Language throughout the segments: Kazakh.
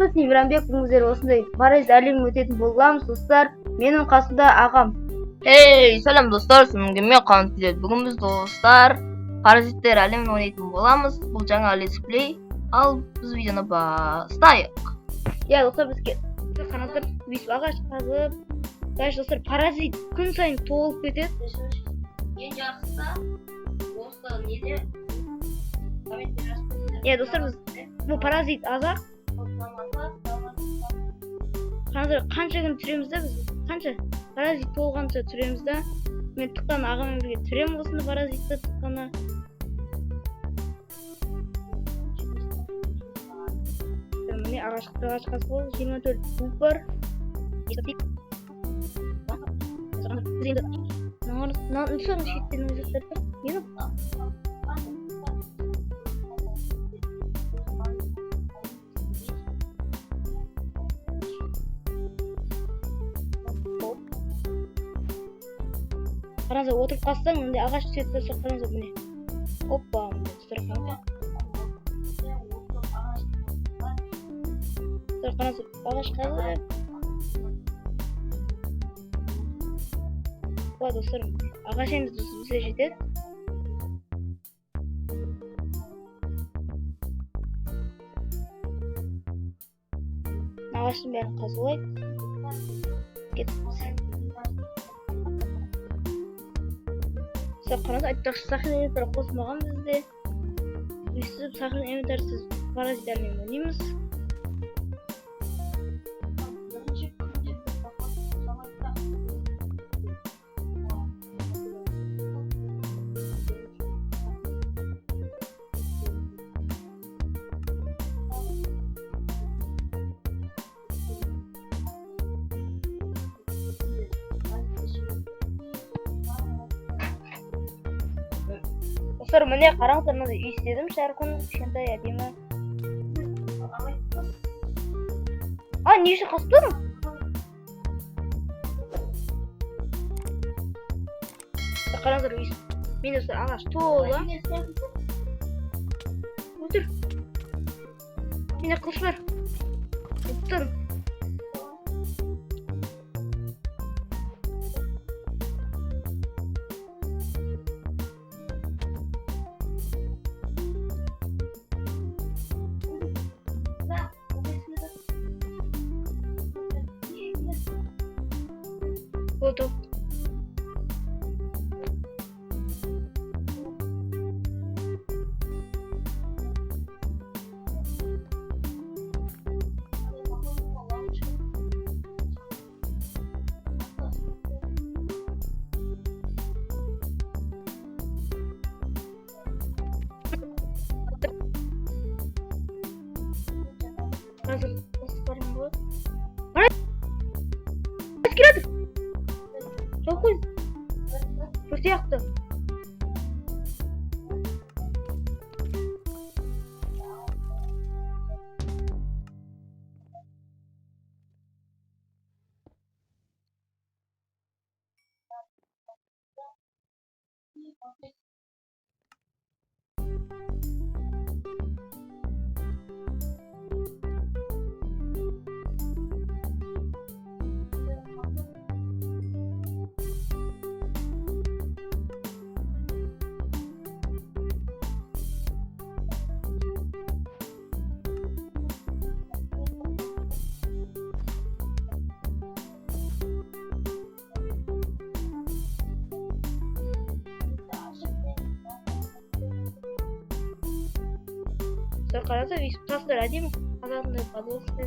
саламатсызбы, Мейрамбек, бүгүнүздөр осындай парыз әлем өтетін боламыз, достар. Менің қасымда ағам. Сәлем достар, сізге мен қанат. Бүгін біз достар паразиттер әлемін ойнайтын боламыз. Бұл жаңа летсплей. Ал біз видеоны бастайық. Я достар, бізге қанаттар бес ағаш қазып. Достар, паразит күн сайын толып кетеді. Ең жақсысы осы неде достар, біз бұл паразит азақ. Қанша күн түреміз да біз? Қанша паразит толғанша түреміз да. Мен тұқтан ағаммен бірге түрем осыны паразитті тұққаны. Міне ағаш қасы болды, 24 бук бар. Нұсағын шеттен өзіктер тұр. Нені? Қараңыздар, отырып қалсаң, мындай ағаш түседі болса, қараңыздар, міне. Оппа, міне тұстар қараңыздар. Қараңыздар, ағаш қазып. Ба, достар, ағаш еміз бізде жетеді. Ағаштың бәрін қазылайды. Кетіппіз. Қараңыз, айтпақшы сақин элементар қосылмаған бізде. Өйстіп сақин элементарсыз паразиттермен ойнаймыз. Достар, міне қараңыздар, мынандай үй істедім, шарқын, кішкентай әдемі. Не үшін қасып тұрмын? Қараңыздар, үй мен достар, ағаш толы. Отыр. Менде қылыш бар. Отыр. Oldu. Hazır. Nasıl bu? Ana! Kaç kiradık? Çok güzel. Çok yaktı. Қараса, өйстіп тастар әдемі. Қазағындай подолсты.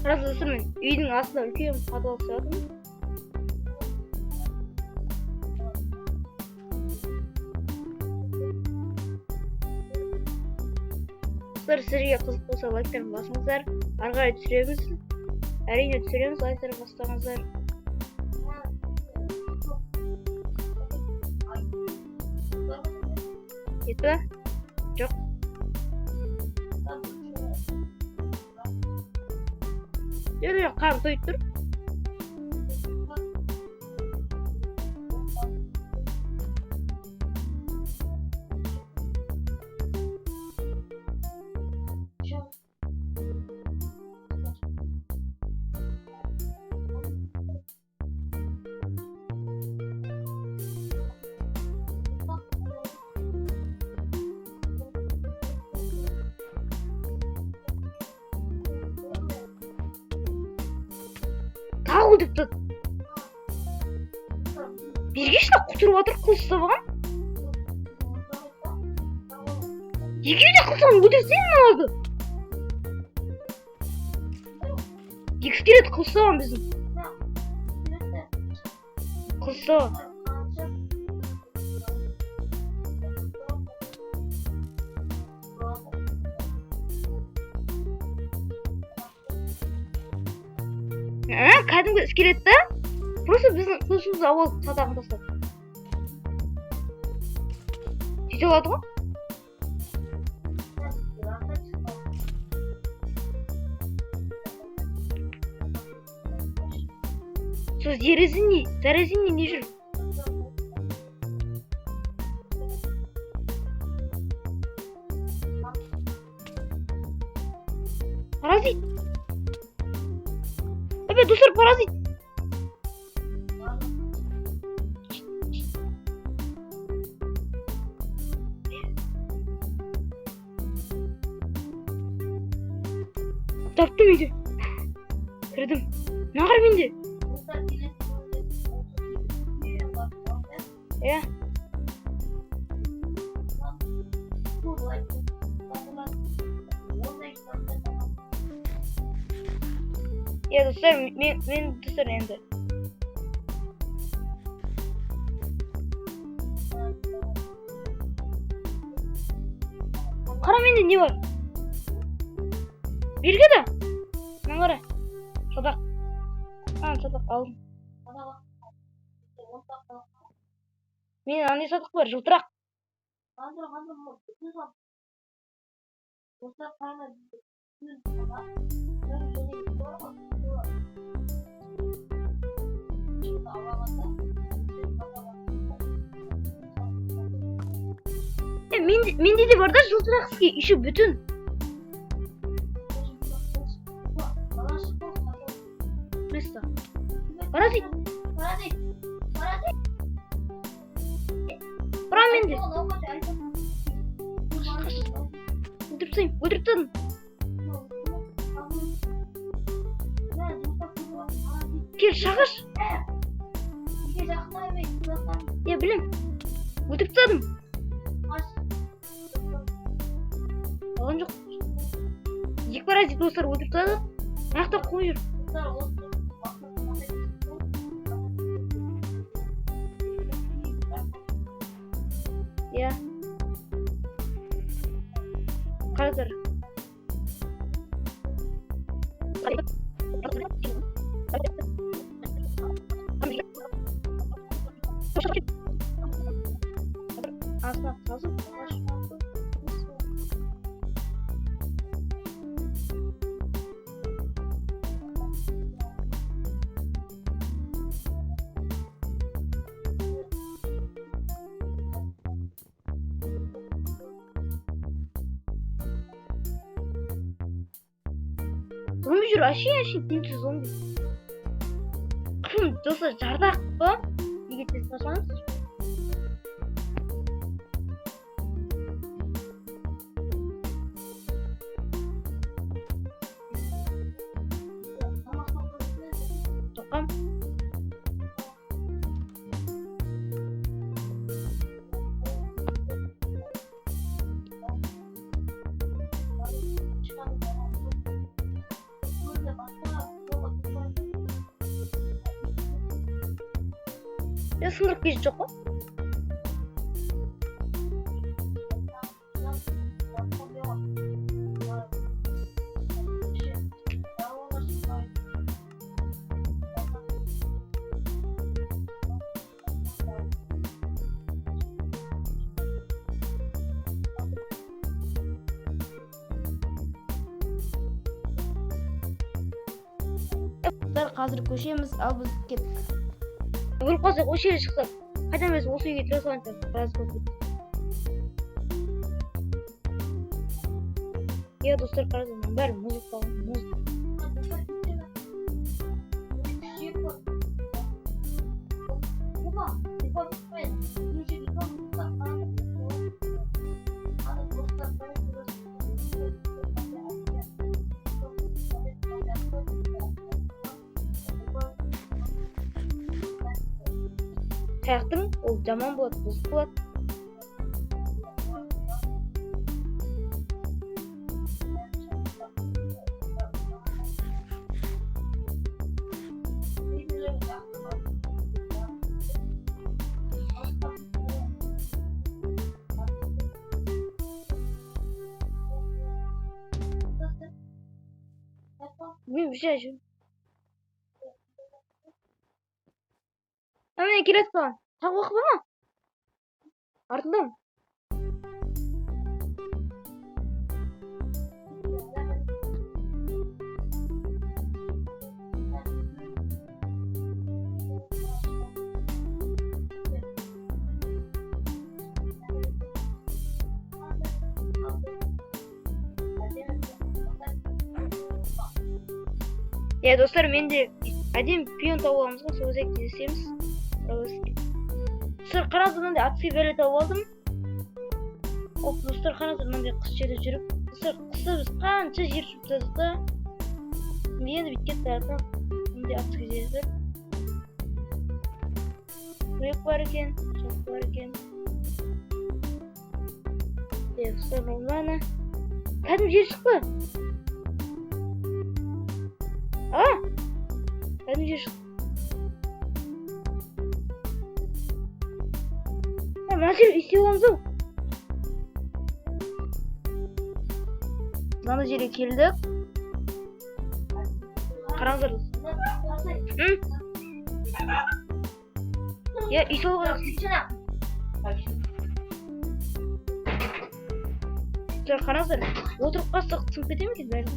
Қараса, достар, мен үйдің астына үлкен подол салдым. Достар, сіздерге қызық болса лайктарын басыңыздар. Ары қарай түсіреміз. Әрине түсіреміз, лайктарын бастаңыздар. Itu Jok. Jadi kartu itu. тағы деп тұр. Бергешті құтырып атыр қыл ұстабаған. Екеуі де қылсаған өтерсен алды. Екі келеді қыл ұстабаған біздің. Қыл ұстабаған. Кәдімгі іс келеді да, просто біздің қылышымызды ауыл садағын тастады. Сөйте алады ғой? Сол зәрезіне не жүр? Паразит! Әбе, достар, паразит! Таптым үйді. Кірдім. Нағыр менде. Иә. Иә, достар, мен достар енді. Қара менде не бар? Берге да. Мен қара. Садақ. Садақ алдым. Мен андай садық бар, жылтырақ. Менде де бар да жылтырақ іске, еще бүтін. Место. Паразит. Пора менде. Өлтіріп тастадым. Кел, шағыш. Я білем. Өлтіріп тастадым. Алған жоқ. Екі паразит достар өлтіріп тастады. Аяқта қой жүр. Иә. Қазір. Астына тазып. Зомби жүр, әшейін теңсіз зомби. Достар, жардақ па? Неге тез қашаңыз? Тоқам. Я сындырып кеш жоқ қой. Қазір көшеміз, ал біз кеттік. Өліп қалсақ осы жерге шықсақ, қайдан біз осы үйге тұра салған сияқты біраз көп кетті. Иә достар, қарасаңдар, бәрі мұз қалған, мұз. таяқтың ол жаман болады, бұзық болады. Мен bir şey açıyorum. Hemen kilit falan. Tak bakma ama. Ardında mı? Ya dostlar, men de әдемі пион тауып аламыз ғой, сол кезде кездесеміз. Достар, қараңыздар, мынандай адский бәле тауып алдым. Оп, достар, қараңыздар, мынандай қыс жерде жүріп. Достар, қыста біз қанша жер жүріп тадық та. Енді бүйтіп кетті артынан. Мынандай адский жерлер. Күрек бар екен, шақ бар екен. Достар, нормально. Кәдімгі жер шықты. Кәдімгі жер шықты. Мына жер істеп аламыз ау. Мына жерге келдік. Қараңыздар. Я үй салуға қараңыздар. Отырып қалсақ сынып кете ме екен бәрі?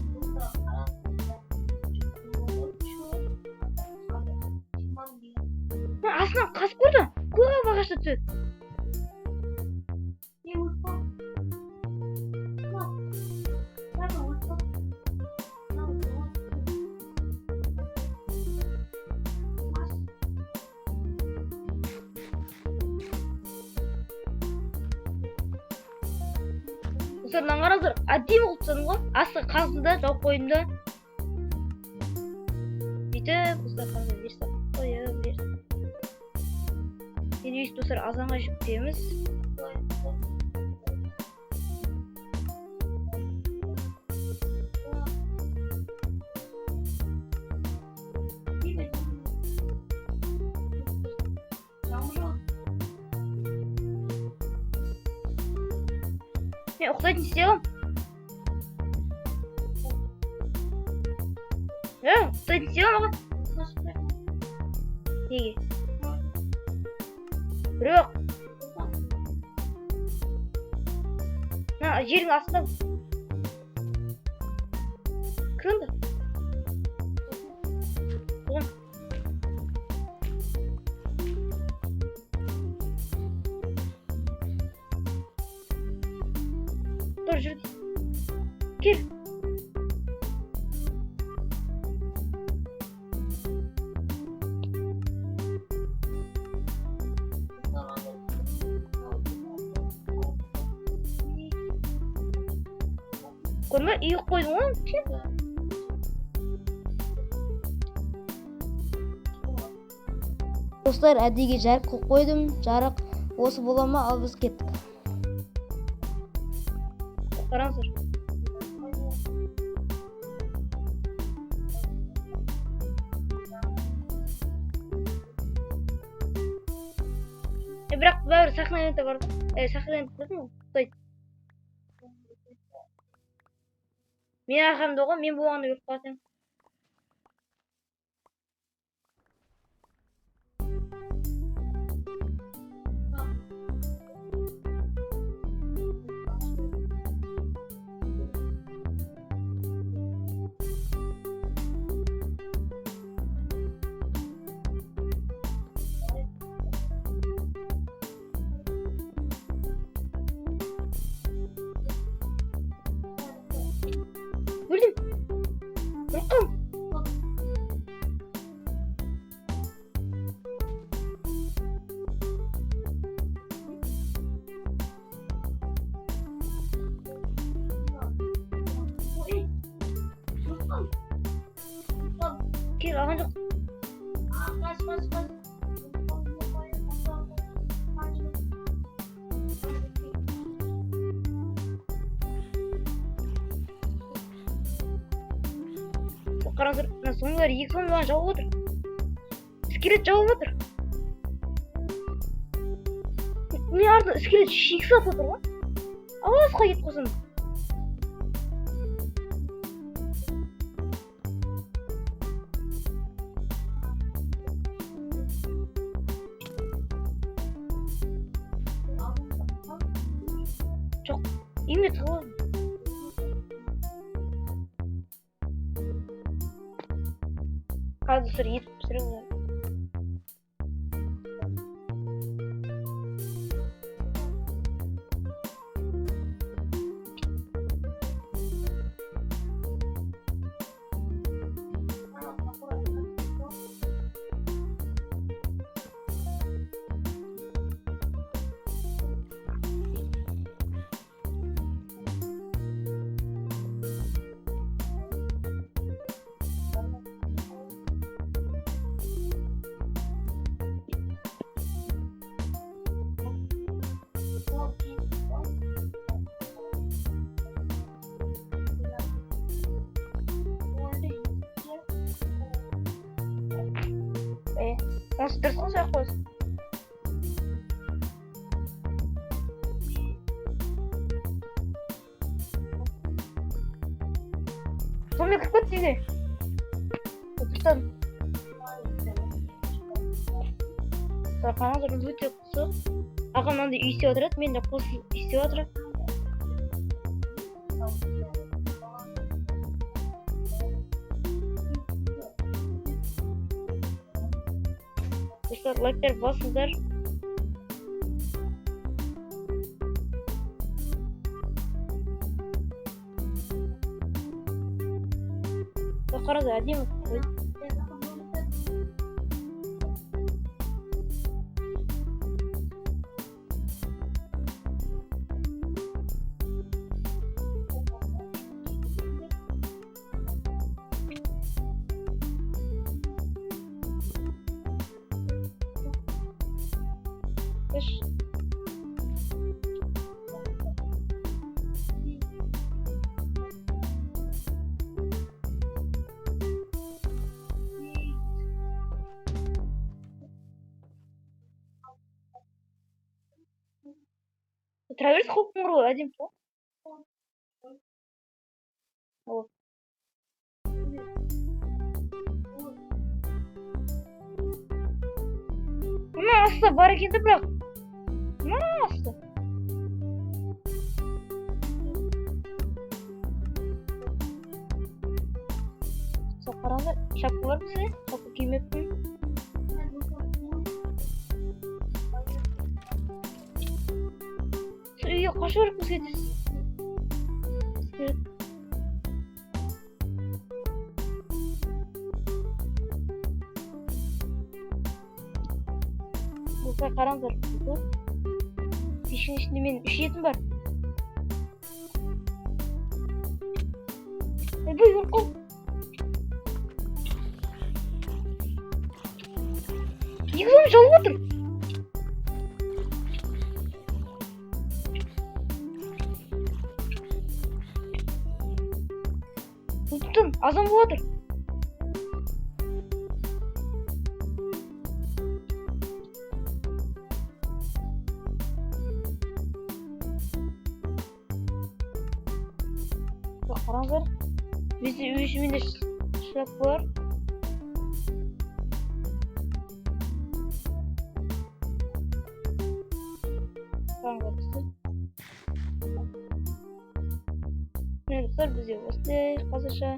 Астынан қасып көрді. Көп ағашта түседі. Осылардан қараңыздар, әдемі қылып тастадым ғой. Асты қазында жауып қойдым да. Бүйтіп, осылар қараңыздар, бер салып қойып, бер. Енді өйстіп достар, азанға жүктеміз. Мен ұқсайтын істеймін. Ұқсайтын істеймін аға. Неге? Біреук. Жердің астында. Кімді? Бұған. Dur жүрді. Кел. Көрме, үйік қойдың ғой? Достар, әдейіге жарық қойып қойдым. Жарық осы бола ма, ал біз кеттік. Қараңыздар. Бірақ бәрі сахналенті бар. Сахналенті көрдің ғой? Құттайды. Мен арқамда ғой, мен болғанда көріп қалсаң. Өлдім. Мұрқым. Кел, алған жоқ. қараңыздар, мына соңғылар 2 зомби маған жауып отыр. Скелет жауып отыр. Мен артынан скелет шикіс атып отыр ғой. Алысқа кетіп қалсам. Жоқ, еме тығылып. Қазір етіп пісіріп жатыр. Onu sıtırsın sen koysun. Zombi kıkıt dedi. Oturtalım. Sarkana da rüzgüt yapısı. Arkamdan da üstü oturat. Ben de kos üstü oturat. Like'lar basınlar. Bakara da değil mi? Траверс хоппер один по. Вот. Nasıl бар екен де бірақ. Nasıl? Сақараны шапка бар бізде. Шапка кимеппін. Үйге қашып барып бізге десіз. Бұлса қараңыздар. Пешің ішінде менің 3 етім бар. Бұй ұрқыл. Екі зомби жалып отыр. Тұтын, азам болып отыр. Қараңыздар. Бізде үйшіменде шылап бар. Қараңыздар бізде. Міне достар, бізде осылай қазірше.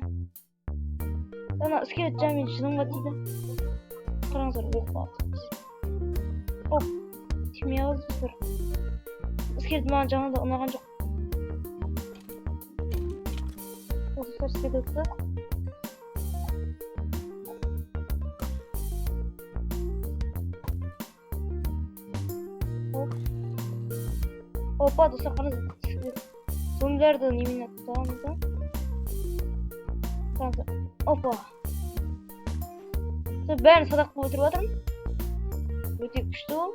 Ана скелет жамин жынымға тиді. Қараңыздар, оқып алдық. Оп, тимей қалды достар. Скелет маған жаңында ұнаған жоқ. Dostlar sıkıntı. Опа, достар қараңыз. Зомбилерді немен атамыз да. Қараңыздар. Опа. Бәрін садақ қылып отырып жатырмын. Өте күшті ол.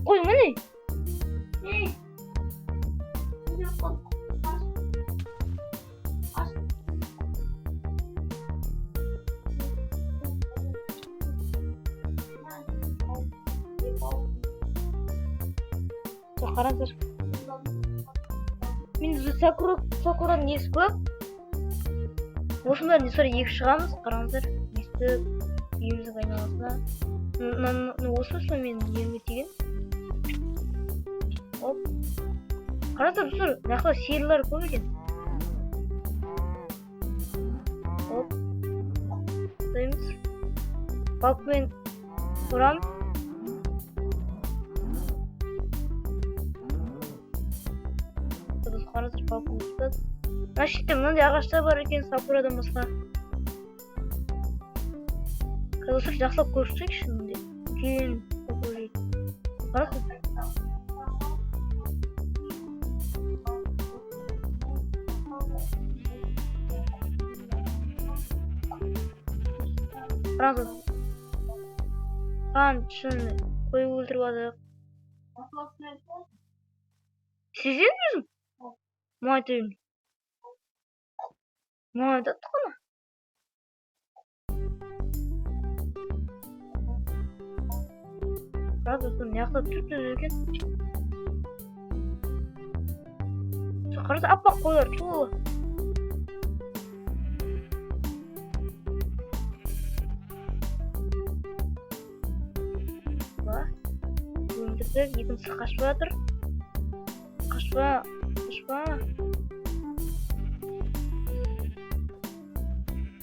Қой, мен Қараңыздар. Мен Сакураның несі көп. Осында несір екі шығамыз. Қараңыздар. Естіп, үйіміздің айналасына. Осы мен еріме теген. Оп. Қараңыздар, достар, нақылы сиырлар көп екен. Оп. Ұстаймыз. Балкмен тұрам. Қараңыздар, балкмен ұстады. Мына шетте мынандай ағаштар бар екен, Сакурадан басқа. Достар, жақсылап көрсетейікші мындай. Кейін көрейік. Қараңыздар. Қараңыздар. Шын қой өлтіріп адық. Сезен өзің? Май түйін. Май датты қана. Қараңыздар, неяқтап түрт екен. Қараңыздар, аппақ қойлар толы. Екіншісі қашпа жатыр. Қашпа.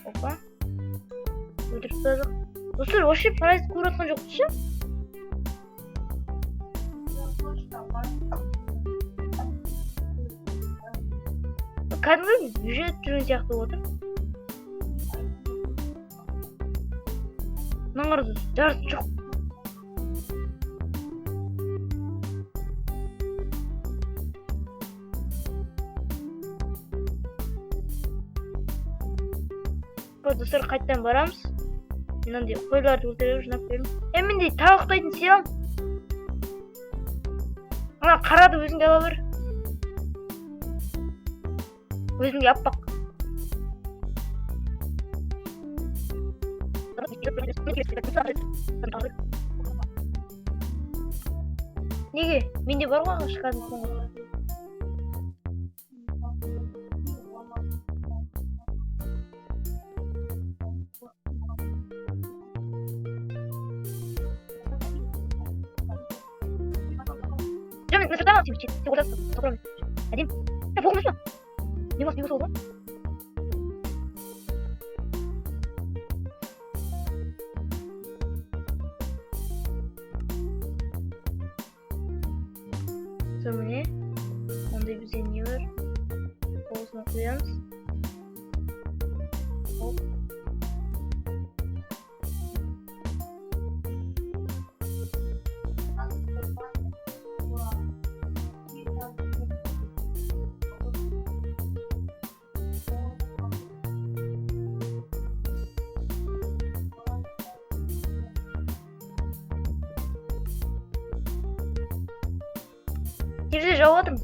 Опа. Өтіріп тадық. Достар, вообще паразит көратқан жоқ ше? Кәдімгі бюджет жүрген сияқты отыр. Наңғырды, жарыс жоқ. Достар, қайттан барамыз. Мынандай қойларды өлтіріп жинап бердім. Мендей тауықтайтын сыйлам. Мына қарады өзіңге ала бір. Өзіңге аппақ. Неге? Менде бар ғой ағаш кәдімгі. Мен сырттан алып сен отырасың, тоқырамын. Әдем. Боғым өші. Не болса олды ма? Sonra ne? Onda bize ne var? Olsun koyalım. Hop. Терезе жауып отырмын.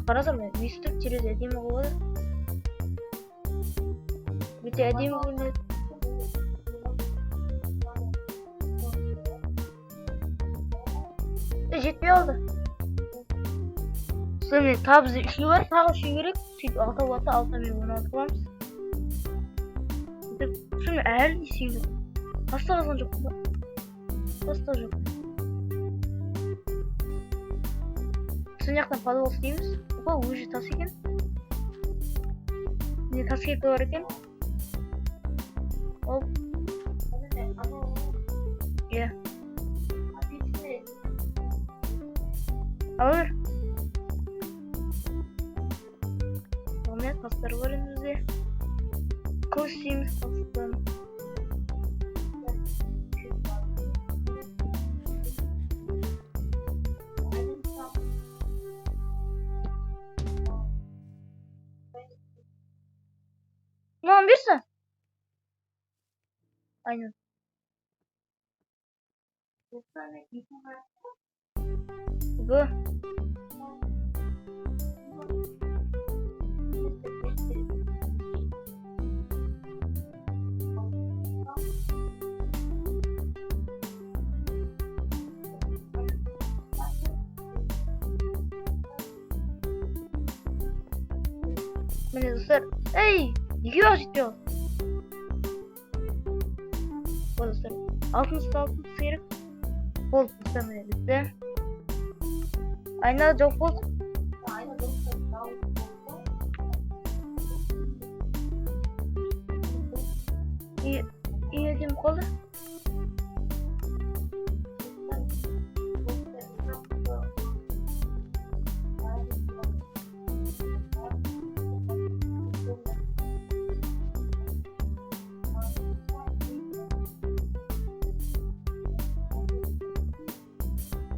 Қарасам, өйстіп терезе әдемі болады. Өте әдемі көрінеді. Жетпей алды. Сонымен табызы үші бар, тағы үші керек. Сөйтіп 6 болады, 6 мен 16 боламыз. Сонымен әлі сейді. Таста қазған жоқ па? Таста жоқ. Сол жақтан подвал істейміз. Опа, өзі тас екен. Міне тас кетті бар екен. Оп. Иә. Алыр. Сонымен тастар бар енді. Көз істейміз тастан. Маған берсі? Aynen. Bu. Міне достар, ей, неге уақыт жетпей қалды? Болды достар, алтын керек. Болды достар, міне бітті. Айнада жоқ болдық. Едем қалды.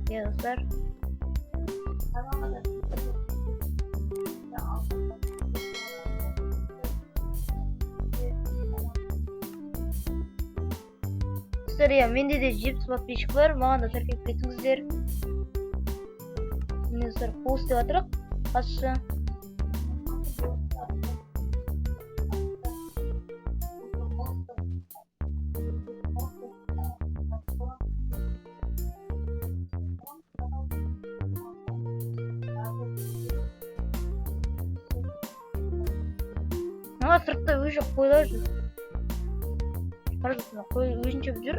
Ya dostlar. Dostlar ya mende de cips подписчик var. Маған да тіркеліп кетіңіздер. Міне достар пост деп жатырық. Қасшы. Ана сыртта өзі қойлар жүр. Қарасына қой өзінше жүр.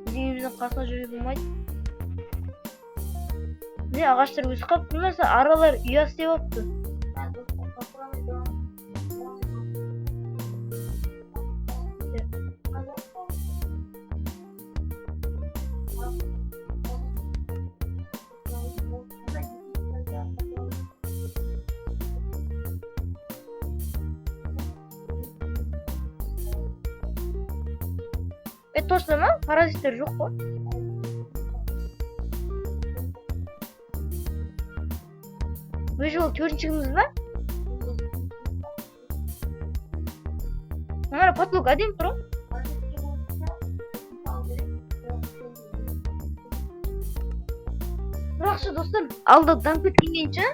Біздің қасына жүре болмайды. Міне ағаштар өзі қап тұрмаса аралар ұясы деп алыпты. Точно ма? Паразиттер жоқ қой. Бұл жолы төртіншіміз ба? Ана потолок әдемі тұр ғой. Бірақшы достар, алда дамып кеткенше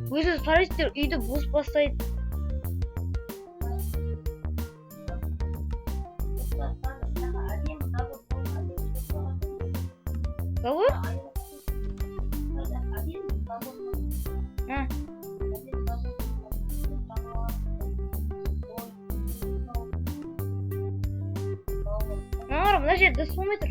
өзі паразиттер үйді бос бастайды. Кого? Мына жерде болмай тұр.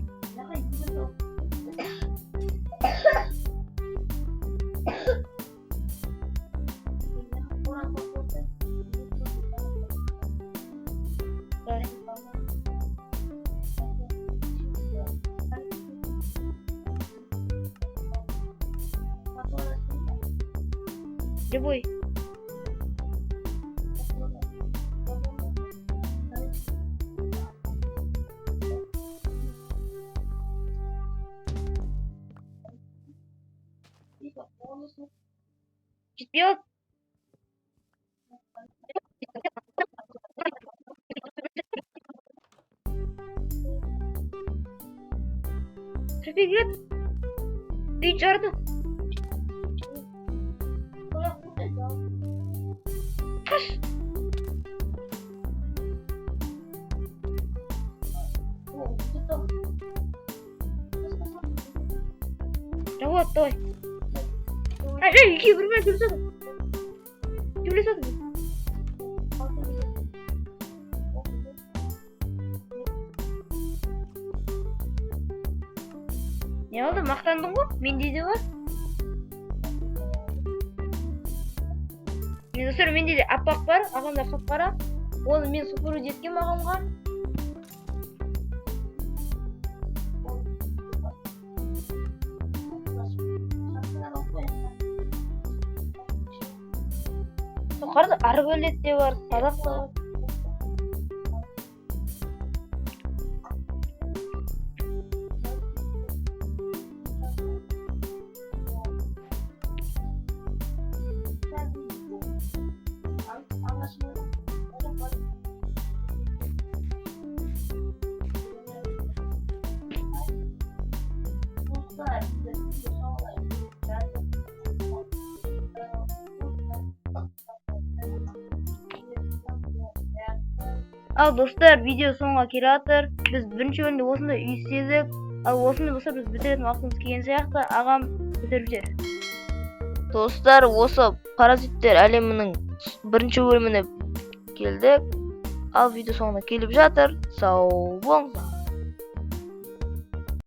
Любой. Жетпей Трефигет. Үй жарды. Қаш. Вот, давай. Эй, иди, вырывай, сады. Тюле сады. Не oldu? Мақтандың ғой? Менде де бар. Менде де аппақ бар, ағамда қап-қара. Оны мен супыру деткем ағамға. Соқарда ары бөлет те бар, садақ та бар. Ал достар, видео соңға келе жатыр. Біз бірінші бөлімде осындай үй істедік. Ал осымен достар біз бітіретін уақытымыз келген сияқты ағам бітіріп жібер. Достар, осы паразиттер әлемінің birinchi bölümüne keldik. Al video sonuna kelip жатыр. Sağ болыңыздар.